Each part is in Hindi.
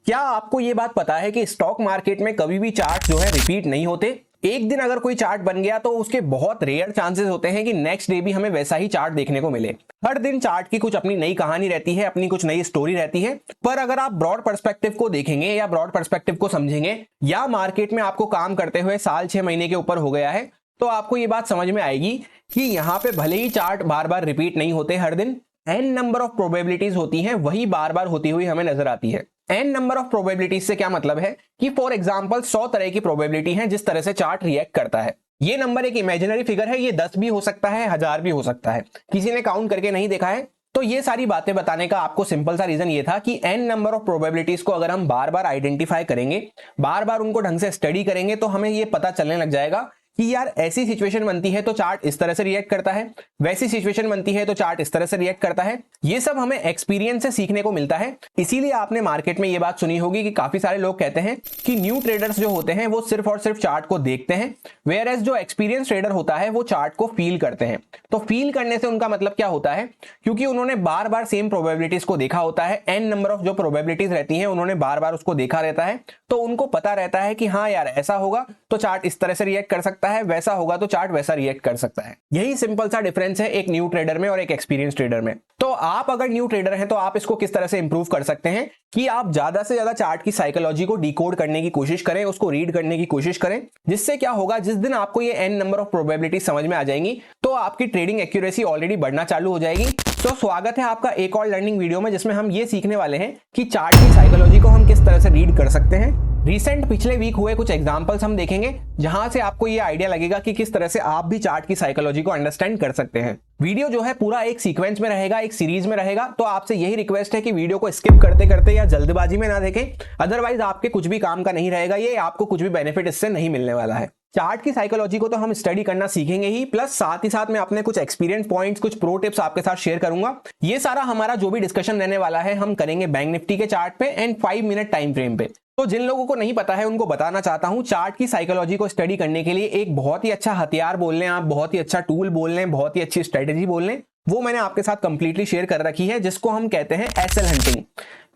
क्या आपको ये बात पता है कि स्टॉक मार्केट में कभी भी चार्ट जो है रिपीट नहीं होते। एक दिन अगर कोई चार्ट बन गया तो उसके बहुत रेयर चांसेस होते हैं कि नेक्स्ट डे भी हमें वैसा ही चार्ट देखने को मिले। हर दिन चार्ट की कुछ अपनी नई कहानी रहती है, अपनी कुछ नई स्टोरी रहती है। पर अगर आप ब्रॉड पर्सपेक्टिव को देखेंगे या ब्रॉड पर्सपेक्टिव को समझेंगे या मार्केट में आपको काम करते हुए साल 6 महीने के ऊपर हो गया है, तो आपको ये बात समझ में आएगी कि यहाँ पे भले ही चार्ट बार बार रिपीट नहीं होते, हर दिन n नंबर ऑफ प्रोबेबिलिटीज होती हैं, वही बार बार होती हुई हमें नजर आती है। n नंबर ऑफ प्रोबेबिलिटीज से क्या मतलब है कि फॉर एग्जांपल 100 तरह की प्रोबेबिलिटी है जिस तरह से चार्ट रिएक्ट करता है। ये नंबर एक इमेजिनरी फिगर है, ये 10 भी हो सकता है, 1000 भी हो सकता है, किसी ने काउंट करके नहीं देखा है। तो ये सारी बातें बताने का आपको सिंपल सा रीजन ये था कि n नंबर ऑफ प्रोबेबिलिटीज को अगर हम बार बार आइडेंटिफाई करेंगे, बार बार उनको ढंग से स्टडी करेंगे, तो हमें ये पता चलने लग जाएगा कि यार ऐसी सिचुएशन बनती है तो चार्ट इस तरह से रिएक्ट करता है, वैसी सिचुएशन बनती है तो चार्ट इस तरह से रिएक्ट करता है। ये सब हमें एक्सपीरियंस से सीखने को मिलता है। इसीलिए आपने मार्केट में ये बात सुनी होगी कि काफी सारे लोग कहते हैं कि न्यू ट्रेडर्स जो होते हैं वो सिर्फ और सिर्फ चार्ट को देखते हैं, वेयर एज जो एक्सपीरियंस ट्रेडर होता है वो चार्ट को फील करते हैं। तो फील करने से उनका मतलब क्या होता है, क्योंकि उन्होंने बार बार सेम प्रोबेबिलिटीज को देखा होता है, n नंबर ऑफ जो प्रोबेबिलिटीज रहती हैं उन्होंने बार बार उसको देखा रहता है, तो उनको पता रहता है कि हाँ यार ऐसा होगा तो चार्ट इस तरह से रिएक्ट कर सकता है, वैसा होगा तो चार्ट वैसा रिएक्ट कर सकता है। यही सिंपल सा डिफरेंस है एक न्यू ट्रेडर में और एक एक्सपीरियंस ट्रेडर में। तो आप अगर न्यू ट्रेडर हैं तो आप इसको किस तरह से इंप्रूव कर सकते हैं कि आप ज्यादा से ज्यादा चार्ट की साइकोलॉजी को डिकोड करने की कोशिश करें, उसको रीड करने की कोशिश करें, जिससे क्या होगा, जिस दिन आपको ये n नंबर ऑफ प्रोबेबिलिटी समझ में आ जाएंगी तो आपकी ट्रेडिंग एक्यूरेसी ऑलरेडी बढ़ना चालू हो जाएगी। तो स्वागत है आपका एक और लर्निंग वीडियो में, जिसमें हम ये सीखने वाले हैं कि चार्ट की साइकोलॉजी को हम किस तरह से रीड कर सकते हैं। रिसेंट पिछले वीक हुए कुछ एग्जांपल्स हम देखेंगे जहां से आपको ये आइडिया लगेगा कि किस तरह से आप भी चार्ट की साइकोलॉजी को अंडरस्टैंड कर सकते हैं। वीडियो जो है पूरा एक सीक्वेंस में रहेगा, एक सीरीज में रहेगा, तो आपसे यही रिक्वेस्ट है कि वीडियो को स्किप करते करते या जल्दबाजी में ना देखें, अदरवाइज आपके कुछ भी काम का नहीं रहेगा, ये आपको कुछ भी बेनिफिट इससे नहीं मिलने वाला है। चार्ट की साइकोलॉजी को तो हम स्टडी करना सीखेंगे ही, प्लस साथ ही साथ मैं अपने कुछ एक्सपीरियंस पॉइंट्स, कुछ प्रो टिप्स आपके साथ शेयर करूंगा। ये सारा हमारा जो भी डिस्कशन रहने वाला है हम करेंगे बैंक निफ्टी के चार्ट पे एंड 5 मिनट टाइम फ्रेम पे। तो जिन लोगों को नहीं पता है उनको बताना चाहता हूं, चार्ट की साइकोलॉजी को स्टडी करने के लिए एक बहुत ही अच्छा हथियार बोल लें आप, बहुत ही अच्छा टूल बोल लें, बहुत ही अच्छी स्ट्रेटेजी बोल लें, वो मैंने आपके साथ कंप्लीटली शेयर कर रखी है, जिसको हम कहते हैं एसएल हंटिंग।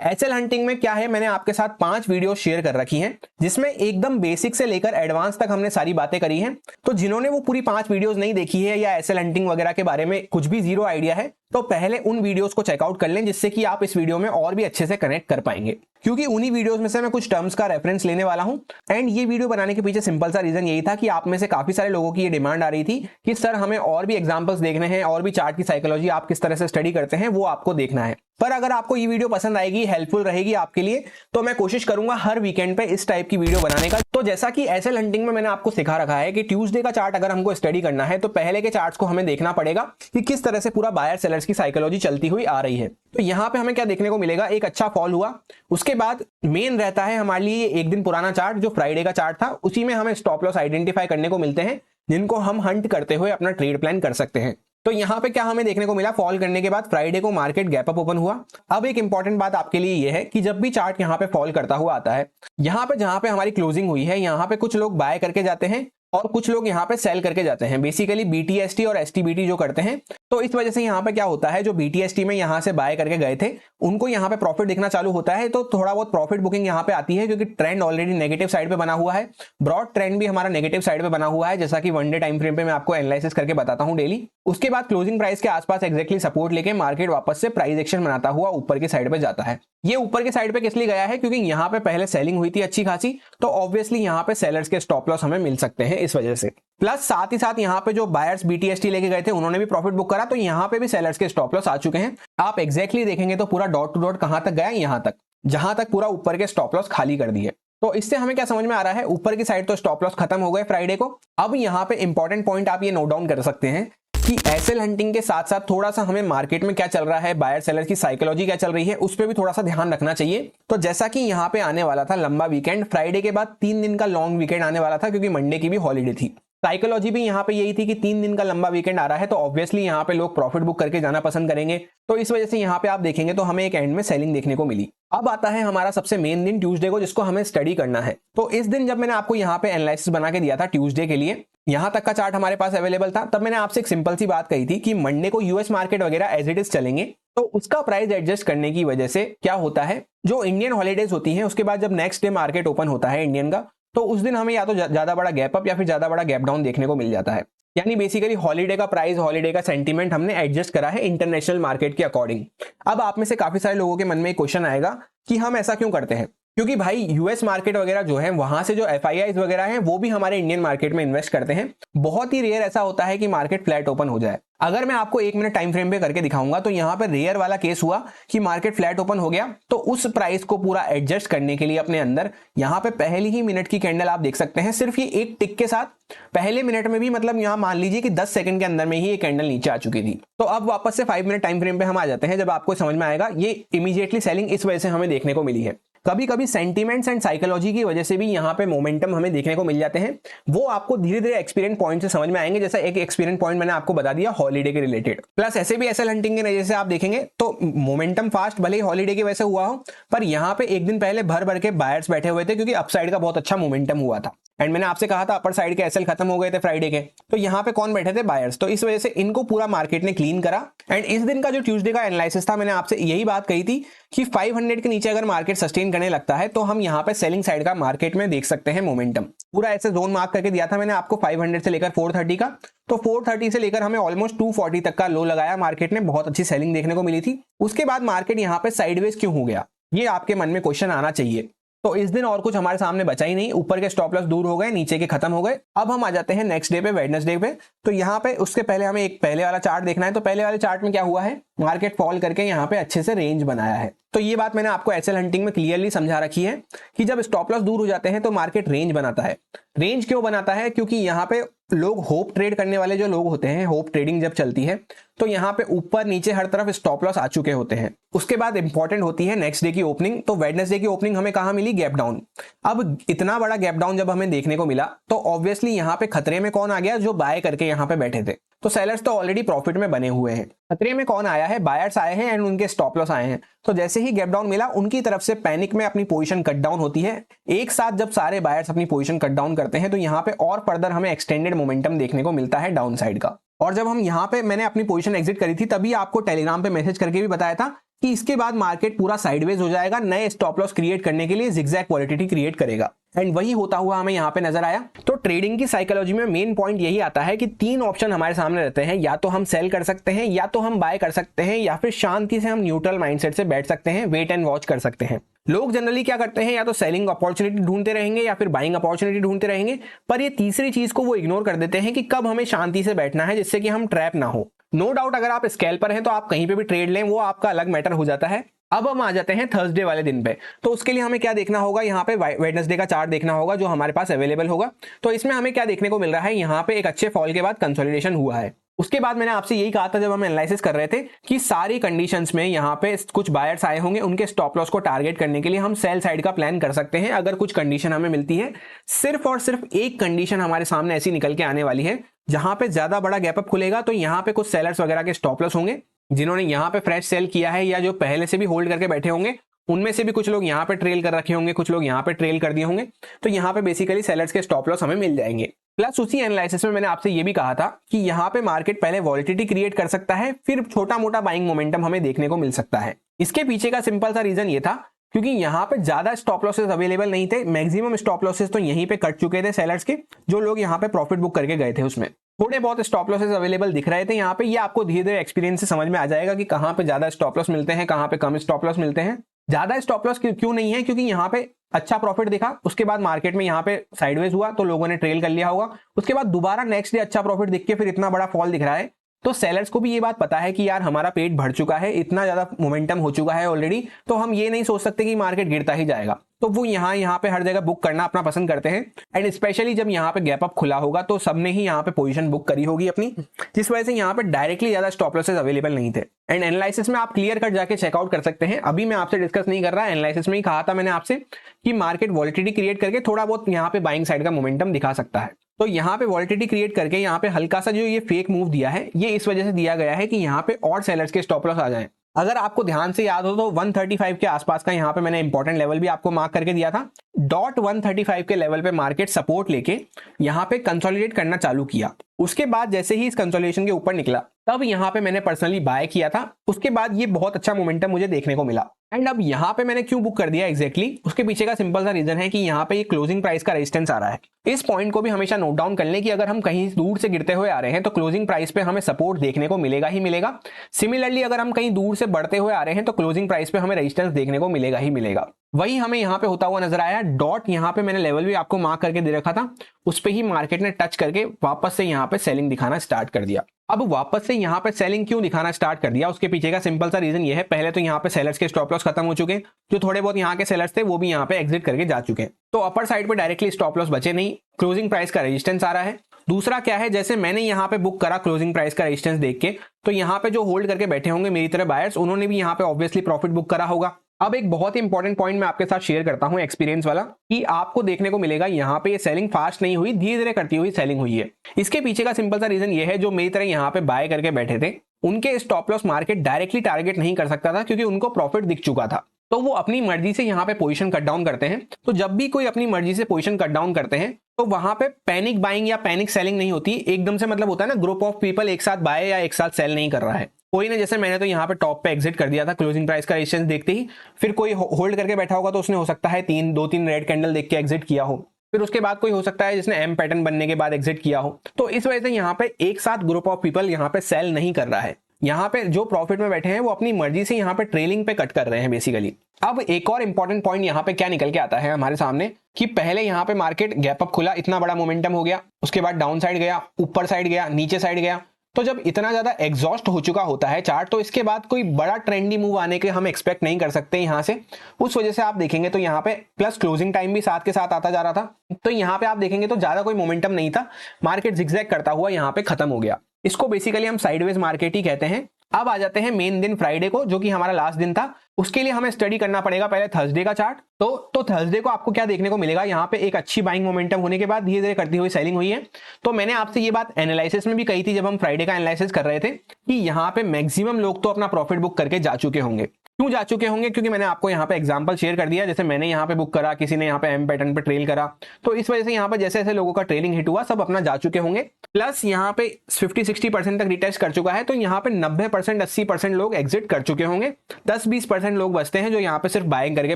एसएल हंटिंग में क्या है, मैंने आपके साथ 5 वीडियो शेयर कर रखी हैं जिसमें एकदम बेसिक से लेकर एडवांस तक हमने सारी बातें करी हैं। तो जिन्होंने वो पूरी 5 वीडियोस नहीं देखी है या एसएल हंटिंग वगैरह के बारे में कुछ भी जीरो आइडिया है, तो पहले उन वीडियोस को चेकआउट कर लें, जिससे कि आप इस वीडियो में और भी अच्छे से कनेक्ट कर पाएंगे, क्योंकि उन्हीं वीडियोस में से मैं कुछ टर्म्स का रेफरेंस लेने वाला हूं। एंड ये वीडियो बनाने के पीछे सिंपल सा रीजन यही था कि आप में से काफी सारे लोगों की ये डिमांड आ रही थी कि सर हमें और भी एग्जांपल्स देखने हैं, और भी चार्ट की साइकोलॉजी आप किस तरह से स्टडी करते हैं वो आपको देखना है। पर अगर आपको ये वीडियो पसंद आएगी, हेल्पफुल रहेगी आपके लिए, तो मैं कोशिश करूंगा हर वीकेंड पे इस टाइप की वीडियो बनाने का। तो जैसा कि एसएल हंटिंग में मैंने आपको सिखा रखा है कि ट्यूसडे का चार्ट अगर हमको स्टडी करना है तो पहले के चार्ट्स को हमें देखना पड़ेगा कि किस तरह से पूरा बायर सेलर्स की साइकोलॉजी चलती हुई आ रही है। तो यहाँ पे हमें क्या देखने को मिलेगा, एक अच्छा फॉल हुआ, उसके बाद मेन रहता है हमारे लिए एक दिन पुराना चार्ट जो फ्राइडे का चार्ट था, उसी में हमें स्टॉप लॉस आइडेंटिफाई करने को मिलते हैं, जिनको हम हंट करते हुए अपना ट्रेड प्लान कर सकते हैं। तो यहाँ पे क्या हमें देखने को मिला, फॉल करने के बाद फ्राइडे को मार्केट गैप अप ओपन हुआ। अब एक इंपॉर्टेंट बात आपके लिए ये है कि जब भी चार्ट यहाँ पे फॉल करता हुआ आता है, यहाँ पे जहां पे हमारी क्लोजिंग हुई है, यहाँ पे कुछ लोग बाय करके जाते हैं और कुछ लोग यहाँ पे सेल करके जाते हैं, बेसिकली बीटीएसटी और एसटीबीटी जो करते हैं। तो इस वजह से यहाँ पे क्या होता है, जो बीटीएसटी में यहाँ से बाय करके गए थे उनको यहाँ पे प्रॉफिट दिखना चालू होता है, तो थोड़ा बहुत प्रॉफिट बुकिंग यहाँ पे आती है, क्योंकि ट्रेंड ऑलरेडी नेगेटिव साइड पे बना हुआ है, ब्रॉड ट्रेंड भी हमारा नेगेटिव साइड पे बना हुआ है, जैसा कि 1 डे टाइम फ्रेम पे मैं आपको एनालिसिस करके बताता हूँ डेली। उसके बाद क्लोजिंग प्राइस के आसपास एक्जैक्टली सपोर्ट लेके मार्केट वापस से प्राइस एक्शन बनाता हुआ ऊपर की साइड पे जाता है। ये ऊपर की साइड पे किस लिए गया है, क्योंकि यहाँ पे पहले सेलिंग हुई थी अच्छी खासी, तो ऑब्वियसली यहाँ पे सेलर्स के स्टॉप लॉस हमें मिल सकते हैं इस वजह से। प्लस साथ ही साथ यहाँ पे जो बायर्स बीटीएसटी लेके गए थे उन्होंने भी प्रॉफिट बुक करा, तो यहाँ पे भी सेलर्स के स्टॉप लॉस आ चुके हैं। आप एक्जैक्टली देखेंगे तो पूरा डॉट टू डॉट कहां तक गया, यहाँ तक, जहां तक पूरा ऊपर के स्टॉप लॉस खाली कर दिए। तो इससे हमें क्या समझ में आ रहा है, ऊपर की साइड तो स्टॉप लॉस खत्म हो गए फ्राइडे को। अब यहाँ पे इंपॉर्टेंट पॉइंट आप ये नोट डाउन कर सकते हैं कि एसएल हंटिंग के साथ साथ थोड़ा सा हमें मार्केट में क्या चल रहा है, बायर सेलर की साइकोलॉजी क्या चल रही है, उस पर भी थोड़ा सा ध्यान रखना चाहिए। तो जैसा कि यहाँ पे आने वाला था लंबा वीकेंड, फ्राइडे के बाद 3 दिन का लॉन्ग वीकेंड आने वाला था, क्योंकि मंडे की भी हॉलीडे थी। साइकोलॉजी भी यहाँ पे यही थी कि 3 दिन का लंबा वीकेंड आ रहा है, तो ऑब्वियसली यहाँ पे लोग प्रॉफिट बुक करके जाना पसंद करेंगे। तो इस वजह से यहाँ पे आप देखेंगे तो हमें एक एंड में सेलिंग देखने को मिली। अब आता है हमारा सबसे मेन दिन ट्यूसडे को, जिसको हमें स्टडी करना है। तो इस दिन जब मैंने आपको यहाँ पे एनालिसिस बना के दिया था ट्यूसडे के लिए, यहां तक का चार्ट हमारे पास अवेलेबल था, तब मैंने आपसे एक सिंपल सी बात कही थी कि मंडे को यूएस मार्केट वगैरह एज इट इज चलेंगे, तो उसका प्राइस एडजस्ट करने की वजह से क्या होता है, जो इंडियन हॉलीडेज होती हैं उसके बाद जब नेक्स्ट डे मार्केट ओपन होता है इंडियन का, तो उस दिन हमें या तो ज्यादा बड़ा गैप अप या फिर ज्यादा बड़ा गैप डाउन देखने को मिल जाता है। यानी बेसिकली हॉलीडे का प्राइस, हॉलीडे का सेंटीमेंट हमने एडजस्ट करा है इंटरनेशनल मार्केट के अकॉर्डिंग। अब आप में से काफी सारे लोगों के मन में एक क्वेश्चन आएगा कि हम ऐसा क्यों करते हैं, क्योंकि भाई यूएस मार्केट वगैरह जो है वहां से जो एफआईआईज वगैरह हैं वो भी हमारे इंडियन मार्केट में इन्वेस्ट करते हैं। बहुत ही रेयर ऐसा होता है कि मार्केट फ्लैट ओपन हो जाए। अगर मैं आपको 1 मिनट टाइम फ्रेम पे करके दिखाऊंगा तो यहाँ पे रेयर वाला केस हुआ कि मार्केट फ्लैट ओपन हो गया, तो उस प्राइस को पूरा एडजस्ट करने के लिए अपने अंदर यहाँ पे पहली ही मिनट की कैंडल आप देख सकते हैं, सिर्फ ये एक टिक के साथ पहले मिनट में भी, मतलब यहाँ मान लीजिए कि 10 सेकंड के अंदर में ही ये कैंडल नीचे आ चुकी थी। तो अब वापस से 5 मिनट टाइम फ्रेम पे हम आ जाते हैं, जब आपको समझ में आएगा ये इमीडिएटली सेलिंग इस वजह से हमें देखने को मिली है। कभी कभी सेंटीमेंट्स एंड साइकोलॉजी की वजह से भी यहाँ पे मोमेंटम हमें देखने को मिल जाते हैं, वो आपको धीरे धीरे एक्सपीरियंस पॉइंट से समझ में आएंगे। जैसा एक एक्सपीरियंस पॉइंट मैंने आपको बता दिया हॉलीडे के रिलेटेड, प्लस ऐसे भी एसएल हंटिंग के नजर से आप देखेंगे तो मोमेंटम फास्ट भले ही हॉलीडे की वजह से हुआ हो, पर यहाँ पे एक दिन पहले भर भर के बायर्स बैठे हुए थे क्योंकि अपसाइड का बहुत अच्छा मोमेंटम हुआ था। एंड मैंने आपसे कहा था अपर साइड के एसएल खत्म हो गए थे फ्राइडे के, तो यहाँ पे कौन बैठे थे, बायर्स। तो इस वजह से इनको पूरा मार्केट ने क्लीन करा। एंड इस दिन का जो ट्यूसडे का एनालिसिस था, मैंने आपसे यही बात कही थी कि 500 के नीचे अगर मार्केट सस्टेन करने लगता है तो हम यहाँ पे सेलिंग साइड का मार्केट में देख सकते हैं मोमेंटम। पूरा ऐसे जोन मार्क करके दिया था मैंने आपको 500 से लेकर 430 का, तो 430 से लेकर हमें ऑलमोस्ट 240 तक का लो लगाया मार्केट ने, बहुत अच्छी सेलिंग देखने को मिली थी। उसके बाद मार्केट यहाँ पे साइडवेज क्यों हो गया, ये आपके मन में क्वेश्चन आना चाहिए। तो इस दिन और कुछ हमारे सामने बचा ही नहीं, ऊपर के स्टॉप लॉस दूर हो गए, नीचे के खत्म हो गए। अब हम आ जाते हैं नेक्स्ट डे पे, वेडनेसडे पे। तो यहाँ पे उसके पहले हमें एक पहले वाला चार्ट देखना है। तो पहले वाले चार्ट में क्या हुआ है, मार्केट फॉल करके यहाँ पे अच्छे से रेंज बनाया है। तो ये बात मैंने आपको एसएल हंटिंग में क्लियरली समझा रखी है कि जब स्टॉप लॉस दूर हो जाते हैं तो मार्केट रेंज बनाता है। रेंज क्यों बनाता है, क्योंकि यहाँ पे लोग होप ट्रेड करने वाले जो लोग होते हैं, होप ट्रेडिंग जब चलती है तो यहाँ पे ऊपर नीचे हर तरफ स्टॉप लॉस आ चुके होते हैं। उसके बाद इंपॉर्टेंट होती है नेक्स्ट डे की ओपनिंग। तो वेडनेसडे की ओपनिंग हमें कहाँ मिली, गैप डाउन। अब इतना बड़ा गैप डाउन जब हमें देखने को मिला तो ऑब्वियसली यहाँ पे खतरे में कौन आ गया, जो बाय करके यहाँ पे बैठे थे। तो सेलर्स तो ऑलरेडी प्रॉफिट में बने हुए हैं। खतरे में कौन आया है, बायर्स आए हैं एंड उनके स्टॉप लॉस आए हैं। तो जैसे ही गैप डाउन मिला उनकी तरफ से पैनिक में अपनी पोजीशन कट डाउन होती है। एक साथ जब सारे बायर्स अपनी पोजीशन कट डाउन करते हैं तो यहाँ पे और फर्दर हमें एक्सटेंडेड मोमेंटम देखने को मिलता है डाउन साइड का। और जब हम यहाँ पे, मैंने अपनी पोजीशन एग्जिट करी थी तभी आपको टेलीग्राम पे मैसेज करके भी बताया था कि इसके बाद मार्केट पूरा साइडवेज हो जाएगा, नए स्टॉप लॉस क्रिएट करने के लिए जिगजैग वॉलेटिलिटी क्रिएट करेगा। एंड वही होता हुआ हमें यहाँ पे नजर आया। तो ट्रेडिंग की साइकोलॉजी में मेन पॉइंट यही आता है कि 3 ऑप्शन हमारे सामने रहते हैं, या तो हम सेल कर सकते हैं, या तो हम बाय कर सकते हैं, या फिर शांति से हम न्यूट्रल माइंडसेट से बैठ सकते हैं, वेट एंड वॉच कर सकते हैं। लोग जनरली क्या करते हैं, या तो सेलिंग अपॉर्चुनिटी ढूंढते रहेंगे या फिर बाइंग अपॉर्चुनिटी ढूंढते रहेंगे, पर ये तीसरी चीज को वो इग्नोर कर देते हैं कि कब हमें शांति से बैठना है जिससे कि हम ट्रैप ना हो। नो डाउट अगर आप स्कैल्पर हैं तो आप कहीं पे भी ट्रेड लें, वो आपका अलग मैटर हो जाता है। अब हम आ जाते हैं थर्सडे वाले दिन पे। तो उसके लिए हमें क्या देखना होगा, यहाँ पे वेडनेसडे का चार्ट देखना होगा जो हमारे पास अवेलेबल होगा। तो इसमें हमें क्या देखने को मिल रहा है, यहाँ पे एक अच्छे फॉल के बाद कंसोलिडेशन हुआ है। उसके बाद मैंने आपसे यही कहा था जब हम एनालिसिस कर रहे थे कि सारी कंडीशंस में यहाँ पे कुछ बायर्स आए होंगे, उनके स्टॉप लॉस को टारगेट करने के लिए हम सेल साइड का प्लान कर सकते हैं अगर कुछ कंडीशन हमें मिलती है। सिर्फ और सिर्फ एक कंडीशन हमारे सामने ऐसी निकल के आने वाली है जहां पे ज्यादा बड़ा गैप अप खुलेगा, तो यहाँ पे कुछ सेलर्स वगैरह के स्टॉप लॉस होंगे जिन्होंने यहाँ पे फ्रेश सेल किया है, या जो पहले से भी होल्ड करके बैठे होंगे, उनमें से भी कुछ लोग यहाँ पे ट्रेल कर रखे होंगे, कुछ लोग यहाँ पे ट्रेल कर दिए होंगे। तो यहाँ पे बेसिकली सेलर्स के स्टॉप लॉस हमें मिल जाएंगे। प्लस उसी एनालिसिस में मैंने आपसे ये भी कहा था कि यहाँ पे मार्केट पहले वॉलिटिलिटी क्रिएट कर सकता है, फिर छोटा मोटा बाइंग मोमेंटम हमें देखने को मिल सकता है। इसके पीछे का सिंपल सा रीजन ये था क्योंकि यहाँ पे ज्यादा स्टॉप लॉसेस अवेलेबल नहीं थे। मैक्सिमम स्टॉप लॉसेस तो यहीं पे कट चुके थे सेलर्स के, जो लोग यहाँ पे प्रॉफिट बुक करके गए थे उसमें थोड़े बहुत स्टॉप लॉसेस अवेलेबल दिख रहे थे यहाँ पे। ये आपको धीरे धीरे एक्सपीरियंस से समझ में आ जाएगा कि कहाँ पे ज्यादा स्टॉप लॉस मिलते हैं, कहाँ पे कम स्टॉप लॉस मिलते हैं। ज्यादा स्टॉप लॉस क्यों नहीं है, क्योंकि यहाँ पे अच्छा प्रॉफिट दिखा, उसके बाद मार्केट में यहाँ पे साइडवेज हुआ तो लोगों ने ट्रेल कर लिया होगा, उसके बाद दोबारा नेक्स्ट डे अच्छा प्रॉफिट दिख के फिर इतना बड़ा फॉल दिख रहा है। तो सेलर्स को भी ये बात पता है कि यार हमारा पेट भर चुका है, इतना ज्यादा मोमेंटम हो चुका है ऑलरेडी, तो हम ये नहीं सोच सकते कि मार्केट गिरता ही जाएगा। तो वो यहाँ पे हर जगह बुक करना अपना पसंद करते हैं। एंड स्पेशली जब यहाँ पे गैप अप खुला होगा तो सबने ही यहाँ पे पोजीशन बुक करी होगी अपनी, जिस वजह से यहाँ पे डायरेक्टली ज्यादा स्टॉप लॉसेस अवेलेबल नहीं थे। एंड एनालिसिस में आप क्लियर कट जाके चेकआउट कर सकते हैं। अभी मैं आपसे डिस्कस नहीं कर रहा, एनालिसिस में ही कहा था मैंने आपसे कि मार्केट वॉलिटिलिटी क्रिएट करके थोड़ा बहुत यहाँ पे बाइंग साइड का मोमेंटम दिखा सकता है। तो यहाँ पे वॉलिटिलिटी क्रिएट करके यहाँ पे हल्का सा जो ये फेक मूव दिया है, ये इस वजह से दिया गया है कि यहाँ पे और सेलर्स के स्टॉप लॉस आ जाएं। अगर आपको ध्यान से याद हो तो 135 के आसपास का यहाँ पे मैंने इंपॉर्टेंट लेवल भी आपको मार्क करके दिया था। डॉट 135 के लेवल पे मार्केट सपोर्ट लेके यहाँ पे कंसोलिडेट करना चालू किया। उसके बाद जैसे ही इस कंसोलिडेशन के ऊपर निकला तब यहाँ पे मैंने पर्सनली बाय किया था। उसके बाद ये बहुत अच्छा मोमेंटम मुझे देखने को मिला। एंड अब यहाँ पे मैंने क्यों बुक कर दिया एग्जैक्टली उसके पीछे का सिंपल सा रीजन है कि यहाँ पे ये क्लोजिंग प्राइस का रेजिस्टेंस आ रहा है। इस पॉइंट को भी हमेशा नोट डाउन कर लें कि अगर हम कहीं दूर से गिरते हुए आ रहे हैं तो क्लोजिंग प्राइस पे हमें सपोर्ट देखने को मिलेगा ही मिलेगा। सिमिलरली अगर हम कहीं दूर से बढ़ते हुए आ रहे हैं तो क्लोजिंग प्राइस पे हमें रेजिस्टेंस देखने को मिलेगा ही मिलेगा। वही हमें यहाँ पे होता हुआ नजर आया। डॉट यहाँ पे मैंने लेवल भी आपको मार्क करके दे रखा था, उस पे ही मार्केट ने टच करके वापस से यहाँ पे सेलिंग दिखाना स्टार्ट कर दिया। अब वापस से यहाँ पे सेलिंग क्यों दिखाना स्टार्ट कर दिया उसके पीछे का सिंपल सा रीजन ये है, पहले तो यहाँ पे सेलर्स के स्टॉप लॉस खत्म हो चुके हैं, जो थोड़े बहुत यहाँ के सेलर्स थे वो भी यहाँ पे एग्जिट करके जा चुके हैं, तो अपर साइड पे डायरेक्टली स्टॉप लॉस बचे नहीं, क्लोजिंग प्राइस का रेजिस्टेंस आ रहा है। दूसरा क्या है, जैसे मैंने यहाँ पे बुक करा क्लोजिंग प्राइस का रेजिस्टेंस देख के, तो यहाँ पे जो होल्ड करके बैठे होंगे मेरी तरह बायर्स, उन्होंने भी यहाँ पे ऑब्वियसली प्रॉफिट बुक करा होगा। अब एक बहुत ही इंपॉर्टेंट पॉइंट मैं आपके साथ शेयर करता हूं एक्सपीरियंस वाला, कि आपको देखने को मिलेगा यहाँ पे ये सेलिंग फास्ट नहीं हुई, धीरे धीरे करती हुई सेलिंग हुई है। इसके पीछे का सिंपल सा रीजन ये है, जो मेरी तरह यहाँ पे बाय करके बैठे थे उनके stop loss market directly target नहीं कर सकता था, क्योंकि उनको प्रॉफिट दिख चुका था, तो वो अपनी मर्जी से यहाँ पे पोजीशन कट डाउन करते हैं। तो जब भी कोई अपनी मर्जी से पोजीशन कट डाउन करते हैं तो वहां पे पैनिक बाइंग या पैनिक सेलिंग नहीं होती एकदम से, मतलब होता है ना ग्रुप ऑफ पीपल एक साथ बाय या एक साथ सेल नहीं कर रहा है कोई ने, जैसे मैंने तो यहाँ पे टॉप पे एग्जिट कर दिया था क्लोजिंग प्राइस का रेजिस्टेंस देखते ही, फिर कोई होल्ड करके बैठा होगा तो उसने हो सकता है दो तीन रेड कैंडल देख के एग्जिट किया हो, फिर उसके बाद कोई हो सकता है जिसने एम पैटर्न बनने के बाद एग्जिट किया हो। तो इस वजह से यहाँ पे एक साथ ग्रुप ऑफ पीपल यहाँ पे सेल नहीं कर रहा है, यहाँ पे जो प्रॉफिट में बैठे हैं वो अपनी मर्जी से यहाँ पे ट्रेलिंग पे कट कर रहे हैं बेसिकली। अब एक और इंपॉर्टेंट पॉइंट यहाँ पे क्या निकल के आता है हमारे सामने, कि पहले यहाँ पे मार्केट गैप अप खुला, इतना बड़ा मोमेंटम हो गया, उसके बाद डाउन साइड गया, ऊपर साइड गया, नीचे साइड गया, तो जब इतना ज्यादा एग्जॉस्ट हो चुका होता है चार्ट तो इसके बाद कोई बड़ा ट्रेंडी मूव आने के हम एक्सपेक्ट नहीं कर सकते यहाँ से। उस वजह से आप देखेंगे तो यहाँ पे प्लस क्लोजिंग टाइम भी साथ के साथ आता जा रहा था, तो यहाँ पे आप देखेंगे तो ज्यादा कोई मोमेंटम नहीं था, मार्केट जिगजैग करता हुआ यहाँ पे खत्म हो गया। इसको बेसिकली हम साइडवेज मार्केट ही कहते हैं। अब आ जाते हैं मेन दिन फ्राइडे को, जो कि हमारा लास्ट दिन था। उसके लिए हमें स्टडी करना पड़ेगा पहले थर्सडे का चार्ट। तो थर्सडे को आपको क्या देखने को मिलेगा, यहाँ पे एक अच्छी बाइंग मोमेंटम होने के बाद धीरे धीरे करती हुई सेलिंग हुई है। तो मैंने आपसे ये बात एनालिसिस में भी कही थी जब हम फ्राइडे का एनालिसिस कर रहे थे, कि यहाँ पे मैक्सिमम लोग तो अपना प्रॉफिट बुक करके जा चुके होंगे। क्यों जा चुके होंगे, क्योंकि मैंने आपको यहाँ पे एग्जांपल शेयर कर दिया, जैसे मैंने यहाँ पे बुक करा, किसी ने यहाँ पे एम पैटर्न पे ट्रेल करा, तो इस वजह से यहाँ पे जैसे जैसे लोगों का ट्रेलिंग हिट हुआ सब अपना जा चुके होंगे। प्लस यहाँ पे 50-60% तक रिटेस्ट कर चुका है, तो यहाँ पे 90% 80% लोग एग्जिट कर चुके होंगे, 10-20% लोग बचते हैं जो यहाँ पे सिर्फ बाइंग करके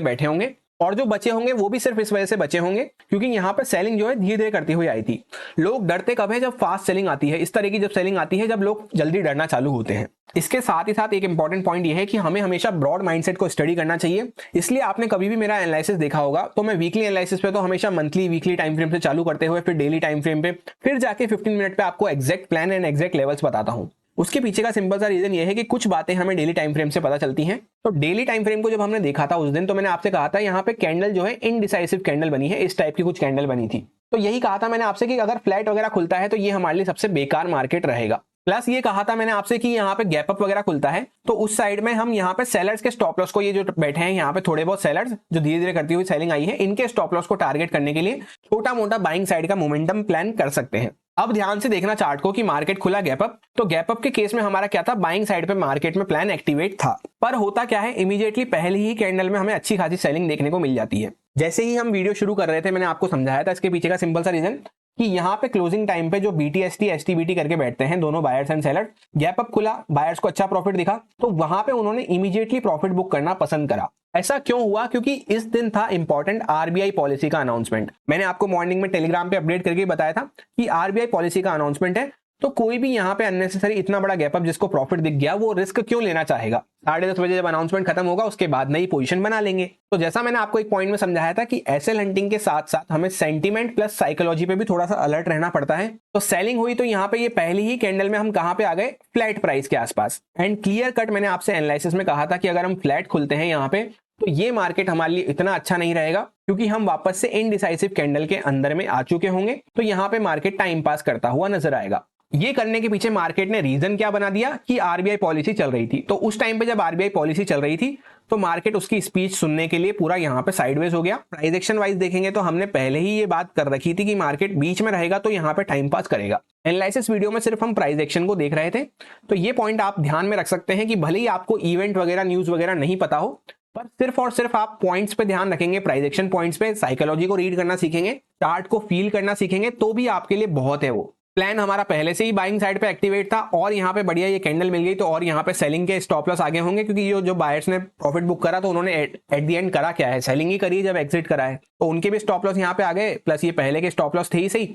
बैठे होंगे, और जो बचे होंगे वो भी सिर्फ इस वजह से बचे होंगे क्योंकि यहाँ पे सेलिंग जो है धीरे धीरे करती हुई आई थी। लोग डरते कब है, जब फास्ट सेलिंग आती है, इस तरह की जब सेलिंग आती है जब लोग जल्दी डरना चालू होते हैं। इसके साथ ही साथ एक इंपॉर्टेंट पॉइंट ये है कि हमें हमेशा ब्रॉड माइंडसेट को स्टडी करना चाहिए। इसलिए आपने कभी भी मेरा एनालिसिस देखा होगा तो मैं वीकली एनालिसिस पे तो हमेशा मंथली वीकली टाइम फ्रेम से चालू करते हुए फिर डेली टाइम फ्रेम पे, फिर जाके 15 मिनट पे आपको exact plan and exact levels बताता हूँ। उसके पीछे का सिंपल सा रीजन ये है कि कुछ बातें हमें डेली टाइम फ्रेम से पता चलती हैं। तो डेली टाइम फ्रेम को जब हमने देखा था उस दिन, तो मैंने आपसे कहा था यहाँ पे कैंडल जो है इनडिसाइसिव कैंडल बनी है, इस टाइप की कुछ कैंडल बनी थी। तो यही कहा था मैंने आपसे कि अगर फ्लैट वगैरह खुलता है तो ये हमारे लिए सबसे बेकार मार्केट रहेगा। प्लस ये कहा था मैंने आपसे कि यहाँ पे गैप अप वगैरह खुलता है तो उस साइड में हम यहाँ पे सेलर्स के स्टॉप लॉस को, ये जो बैठे हैं यहाँ पे थोड़े बहुत सेलर्स जो धीरे धीरे करती हुई सेलिंग आई है, इनके स्टॉप लॉस को टारगेट करने के लिए छोटा मोटा बाइंग साइड का मोमेंटम प्लान कर सकते हैं। अब ध्यान से देखना चार्ट को कि मार्केट खुला गैप अप, तो गैप अप के केस में हमारा क्या था, बाइंग साइड पे मार्केट में प्लान एक्टिवेट था। पर होता क्या है, इमीडिएटली पहली ही कैंडल में हमें अच्छी खासी सेलिंग देखने को मिल जाती है। जैसे ही हम वीडियो शुरू कर रहे थे मैंने आपको समझाया था इसके पीछे का सिंपल सा रीजन, कि यहाँ पे क्लोजिंग टाइम पे जो BTST STBT करके बैठते हैं दोनों buyers and seller, gap up खुला, बायर्स को अच्छा प्रॉफिट दिखा तो वहां पे उन्होंने इमीडिएटली प्रॉफिट बुक करना पसंद करा। ऐसा क्यों हुआ, क्योंकि इस दिन था इंपॉर्टेंट RBI पॉलिसी का अनाउंसमेंट। मैंने आपको मॉर्निंग में टेलीग्राम पे अपडेट करके बताया था कि RBI पॉलिसी का अनाउंसमेंट है, तो कोई भी यहाँ पे अननेसेसरी इतना बड़ा गैप अप जिसको प्रॉफिट दिख गया वो रिस्क क्यों लेना चाहेगा। 10:30 बजे जब अनाउंसमेंट खत्म होगा उसके बाद नई पोजीशन बना लेंगे। तो जैसा मैंने आपको एक पॉइंट में समझाया था कि एसएल हंटिंग के साथ साथ हमें सेंटीमेंट प्लस साइकोलॉजी पे भी थोड़ा सा अलर्ट रहना पड़ता है। तो सेलिंग हुई तो यहाँ पे ये पहली ही कैंडल में हम कहाँ पे आ गए, फ्लैट प्राइस के आसपास। एंड क्लियर कट मैंने आपसे एनालिसिस में कहा था कि अगर हम फ्लैट खुलते हैं यहाँ पे तो ये मार्केट हमारे लिए इतना अच्छा नहीं रहेगा, क्योंकि हम वापस से इनडिसाइसिव कैंडल के अंदर में आ चुके होंगे, तो यहाँ पे मार्केट टाइम पास करता हुआ नजर आएगा। ये करने के पीछे मार्केट ने रीजन क्या बना दिया कि RBI पॉलिसी चल रही थी। तो उस टाइम पे जब RBI पॉलिसी चल रही थी तो मार्केट उसकी स्पीच सुनने के लिए पूरा यहाँ पे साइडवेज हो गया। प्राइस एक्शन वाइज देखेंगे तो हमने पहले ही ये बात कर रखी थी कि मार्केट बीच में रहेगा तो यहाँ पे टाइम पास करेगा। एनालिसिस वीडियो में सिर्फ हम प्राइस एक्शन को देख रहे थे, तो ये पॉइंट आप ध्यान में रख सकते हैं कि भले ही आपको इवेंट वगैरह न्यूज वगैरह नहीं पता हो, पर सिर्फ और सिर्फ आप पॉइंट्स पे ध्यान रखेंगे, प्राइस एक्शन पॉइंट्स पे, साइकोलॉजी को रीड करना सीखेंगे, चार्ट को फील करना सीखेंगे, तो भी आपके लिए बहुत है वो। प्लान हमारा पहले से ही बाइंग साइड पे एक्टिवेट था और यहाँ पे बढ़िया ये कैंडल मिल गई तो और यहाँ पे सेलिंग के स्टॉप लॉस आगे होंगे, क्योंकि ये जो बायर्स ने प्रॉफिट बुक करा तो उन्होंने एट दी एंड करा क्या है, सेलिंग ही करी जब एग्जिट करा है, तो उनके भी स्टॉप लॉस यहाँ पे आ गए, प्लस ये पहले के स्टॉप लॉस थे ही सही।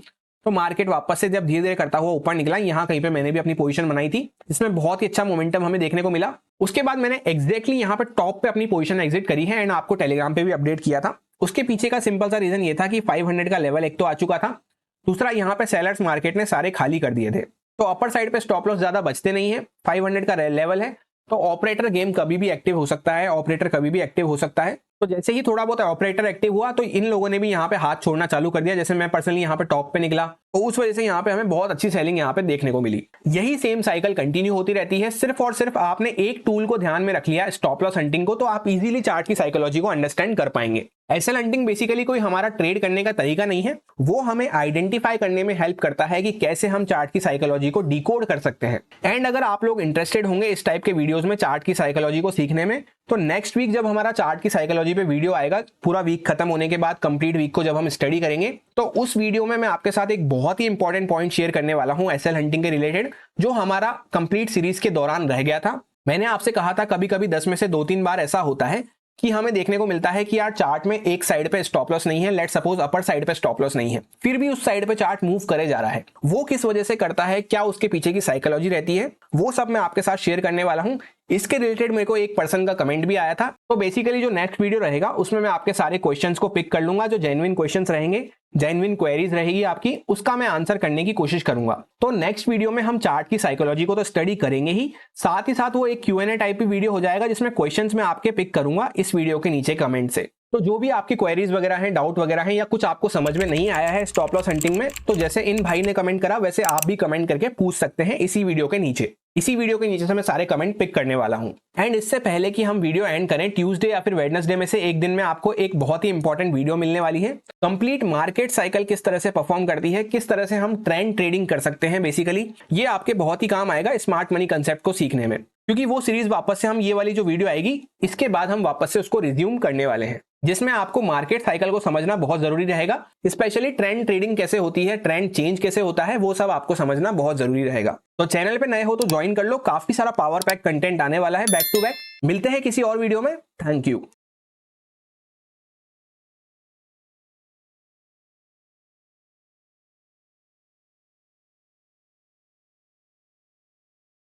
तो मार्केट वापस से जब धीरे धीरे करता हुआ ऊपर निकला, यहाँ कहीं पे मैंने भी अपनी पोजीशन बनाई थी, इसमें बहुत ही अच्छा मोमेंटम हमें देखने को मिला। उसके बाद मैंने एग्जैक्टली यहाँ पे टॉप पे अपनी पोजीशन एग्जिट करी है एंड आपको टेलीग्राम पे भी अपडेट किया था। उसके पीछे का सिंपल सा रीजन ये था कि 500 का लेवल एक तो आ चुका था, दूसरा यहाँ पे सेलर्स मार्केट ने सारे खाली कर दिए थे, तो अपर साइड पे स्टॉप लॉस ज्यादा बचते नहीं है, 500 का लेवल है, तो ऑपरेटर गेम कभी भी एक्टिव हो सकता है, ऑपरेटर कभी भी एक्टिव हो सकता है। तो जैसे ही थोड़ा बहुत ऑपरेटर एक्टिव हुआ तो इन लोगों ने भी यहाँ पे हाथ छोड़ना चालू कर दिया, जैसे मैं पर्सनली यहाँ पे टॉप पे निकला तो उस वजह से यहाँ पे हमें बहुत अच्छी सेलिंग यहाँ पे देखने को मिली। यही सेम साइकिल कंटिन्यू होती रहती है, सिर्फ और सिर्फ आपने एक टूल को ध्यान में रख लिया, स्टॉप लॉस हंटिंग को, तो आप इजीली चार्ट की साइकोलॉजी को अंडरस्टैंड कर पाएंगे। एसएल हंटिंग बेसिकली कोई हमारा ट्रेड करने का तरीका नहीं है, वो हमें आइडेंटिफाई करने में हेल्प करता है कि कैसे हम चार्ट की साइकोलॉजी को डिकोड कर सकते हैं। एंड अगर आप लोग इंटरेस्टेड होंगे इस टाइप के वीडियोस में चार्ट की साइकोलॉजी को सीखने में, तो नेक्स्ट वीक जब हमारा चार्ट की साइकोलॉजी पे वीडियो आएगा, पूरा वीक खत्म होने के बाद कंप्लीट वीक को जब हम स्टडी करेंगे, तो उस वीडियो में मैं आपके साथ एक बहुत ही इंपॉर्टेंट पॉइंट शेयर करने वाला हूं एसएल हंटिंग के रिलेटेड, जो हमारा कंप्लीट सीरीज के दौरान रह गया था। मैंने आपसे कहा था कभी कभी 10 में से 2-3 बार ऐसा होता है कि हमें देखने को मिलता है कि यार चार्ट में एक साइड पे स्टॉप लॉस नहीं है, लेट सपोज अपर साइड पे स्टॉप लॉस नहीं है, फिर भी उस साइड पे चार्ट मूव करे जा रहा है। वो किस वजह से करता है, क्या उसके पीछे की साइकोलॉजी रहती है, वो सब मैं आपके साथ शेयर करने वाला हूं। इसके रिलेटेड मेरे को एक पर्सन का कमेंट भी आया था, तो बेसिकली जो नेक्स्ट वीडियो रहेगा उसमें मैं आपके सारे क्वेश्चंस को पिक कर लूंगा, जो जेन्युइन क्वेश्चंस रहेंगे, जेन्युइन क्वेरीज रहेगी आपकी, उसका मैं आंसर करने की कोशिश करूंगा। तो नेक्स्ट वीडियो में हम चार्ट की साइकोलॉजी को तो स्टडी करेंगे ही साथ वो एक Q&A टाइप की वीडियो हो जाएगा, जिसमें क्वेश्चंस मैं आपके पिक करूंगा इस वीडियो के नीचे कमेंट से। तो जो भी आपकी क्वेरीज वगैरह हैं, डाउट वगैरह हैं, या कुछ आपको समझ में नहीं आया है स्टॉप लॉस हंटिंग में, तो जैसे इन भाई ने कमेंट करा वैसे आप भी कमेंट करके पूछ सकते हैं इसी वीडियो के नीचे। इसी वीडियो के नीचे से मैं सारे कमेंट पिक करने वाला हूं। एंड इससे पहले कि हम वीडियो एंड करें, ट्यूसडे या फिर वेडनेसडे में से एक दिन में आपको एक बहुत ही इंपॉर्टेंट वीडियो मिलने वाली है। कंप्लीट मार्केट साइकिल किस तरह से परफॉर्म करती है, किस तरह से हम ट्रेंड ट्रेडिंग कर सकते हैं, बेसिकली ये आपके बहुत ही काम आएगा स्मार्ट मनी कंसेप्ट को सीखने में, क्योंकि वो सीरीज वापस से हम ये वाली जो वीडियो आएगी इसके बाद हम वापस से उसको रिज्यूम करने वाले हैं, जिसमें आपको मार्केट साइकिल को समझना बहुत जरूरी रहेगा। स्पेशली ट्रेंड ट्रेडिंग कैसे होती है, ट्रेंड चेंज कैसे होता है, वो सब आपको समझना बहुत जरूरी रहेगा। तो चैनल पे नए हो तो ज्वाइन कर लो, काफी सारा पावर पैक कंटेंट आने वाला है बैक टू बैक। मिलते हैं किसी और वीडियो में। Thank you.